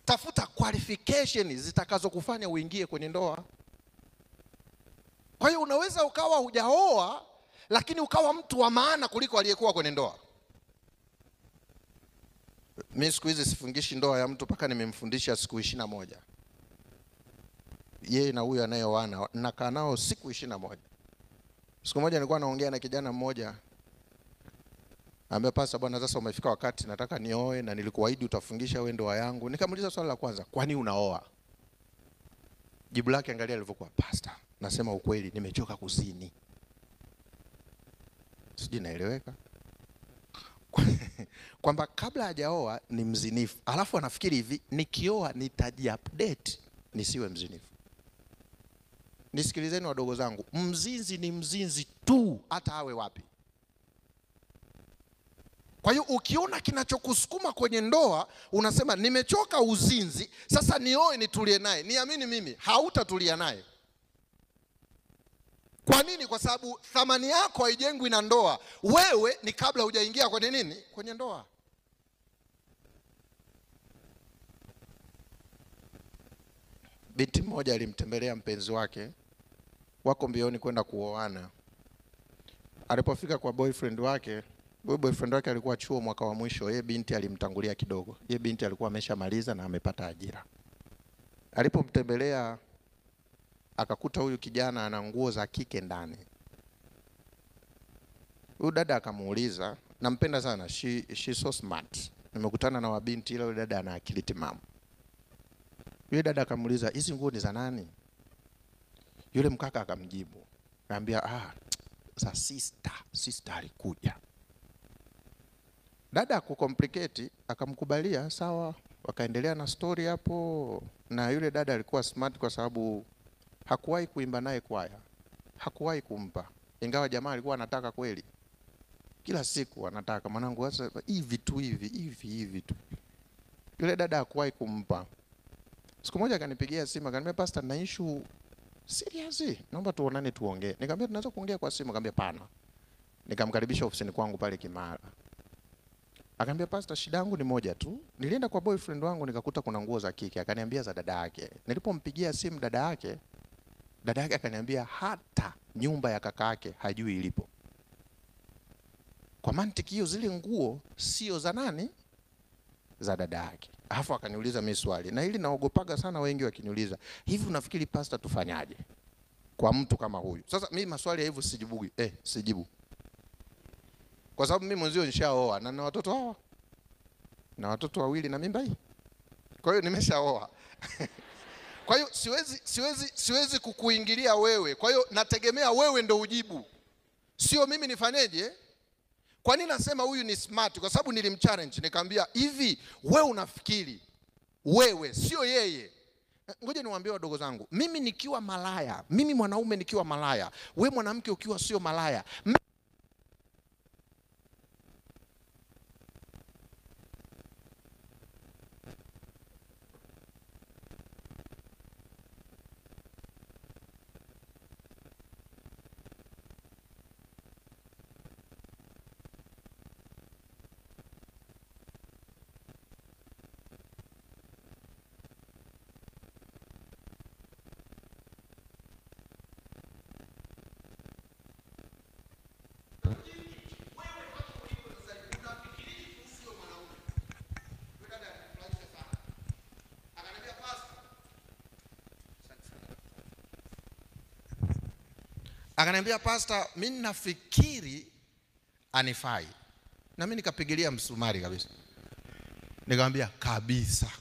tafuta qualification zitakazokufanya uingie kwenye ndoa. Kwa hiyo unaweza ukawa hujaoa lakini ukawa mtu wa maana kuliko aliyekuwa kwenye ndoa. Mimi siku hizi sifungishi ndoa ya mtu paka nimemfundisha siku 21. Yeye na huyu anayeoana nakaa nao siku 21. Siku moja nilikuwa naongea na kijana mmoja. Ambaye pasa bwana, sasa umefika wakati nataka nioe na nilikuahidi utafungisha wewe ndoa yangu. Nikamuuliza swali la kwanza, kwani unaoa? Jibu lake angalia alivyokuwa, pastor, nasema ukweli, nimechoka kuzini. Sijui naeleweka. Kwamba kabla hajaoa ni mzinifu, alafu anafikiri hivi, nikioa nitaji-update nisiwe mzinifu. Nisikilizeni wadogo zangu, mzinzi ni mzinzi tu hata awe wapi. Kwa hiyo ukiona kinachokusukuma kwenye ndoa, unasema nimechoka uzinzi, sasa nioe nitulie naye. Niamini mimi, hautatulia naye. Kwa nini? Kwa sababu thamani yako haijengwi na ndoa. Wewe ni kabla hujaingia kwenye nini? Kwenye ndoa. Binti mmoja alimtembelea mpenzi wake, wako mbioni kwenda kuoana. Alipofika kwa boyfriend wake, boyfriend wake alikuwa chuo mwaka wa mwisho, yeye binti alimtangulia kidogo. Yeye binti alikuwa ameshamaliza na amepata ajira. Alipomtembelea akakuta huyu kijana ana nguo za kike ndani. Huyu dada akamuuliza, nampenda sana, she so smart. Nimekutana na wabinti ile, yule dada ana akili timamu. Yule dada akamuuliza, hizi nguo ni za nani? Yule mkaka akamjibu, anambia za sister alikuja. Dada kucomplicate akamkubalia, sawa, wakaendelea na story hapo. Na yule dada alikuwa smart kwa sababu hakuwahi kuimba naye kwaya, hakuwahi kumpa, ingawa jamaa alikuwa anataka kweli. Kila siku anataka, mwanangu sasa hivi tu. Yule dada hakuwahi kumpa. Siku moja akanipigia simu, akaniambia, pastor, na issue serious, naomba tuonane tuongee. Nikamwambia tunaweza kuongea kwa simu? Akaniambia pana. Nikamkaribisha ofisini kwangu pale Kimara. Akaniambia, pastor, shida yangu ni moja tu. Nilienda kwa boyfriend wangu nikakuta kuna nguo za kike. Akaniambia za dada yake. Nilipompigia simu dada yake akaniambia hata nyumba ya kaka yake hajui ilipo. Kwa mantiki hiyo zile nguo sio za nani? Za dada yake. Alafu akaniuliza mimi swali, na hili naogopaga sana wengi wakiniuliza, hivi unafikiri pastor tufanyaje kwa mtu kama huyu? Sasa mimi maswali ya hivyo sijibu. Sijibu. Kwa sababu mimi mwenzio nishaoa na watoto hawa. Na watoto wawili na mimba hii. Kwa hiyo nimeshaoa. Kwa hiyo siwezi kukuingilia wewe. Kwa hiyo nategemea wewe ndo ujibu. Sio mimi nifanyeje? Kwa nini nasema huyu ni smart? Kwa sababu nilimchallenge, nikamwambia hivi, wewe unafikiri wewe sio yeye. Ngoja niwaambie wadogo zangu, mimi nikiwa malaya, mimi mwanaume nikiwa malaya, wewe mwanamke ukiwa sio malaya, akaniambia, pastor, mimi nafikiri anifai. Na mimi nikapigilia msumari kabisa. Nikamwambia kabisa,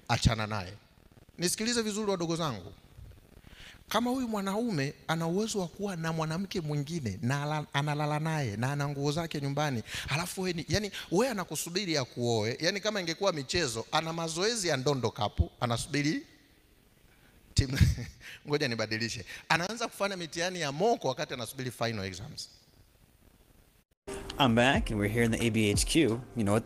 achana naye. Nisikilize vizuri wadogo zangu. Kama huyu mwanaume ana uwezo wa kuwa na mwanamke mwingine na analala naye na ana nguo zake nyumbani, alafu wewe yani wewe anakusubiri ya kuoe, yani kama ingekuwa michezo, ana mazoezi ya ndondo kapu, anasubiri timu. Ngoja nibadilishe. Anaanza kufanya mitihani ya moko wakati anasubiri final exams. I'm back and we're here in the ABHQ. You know what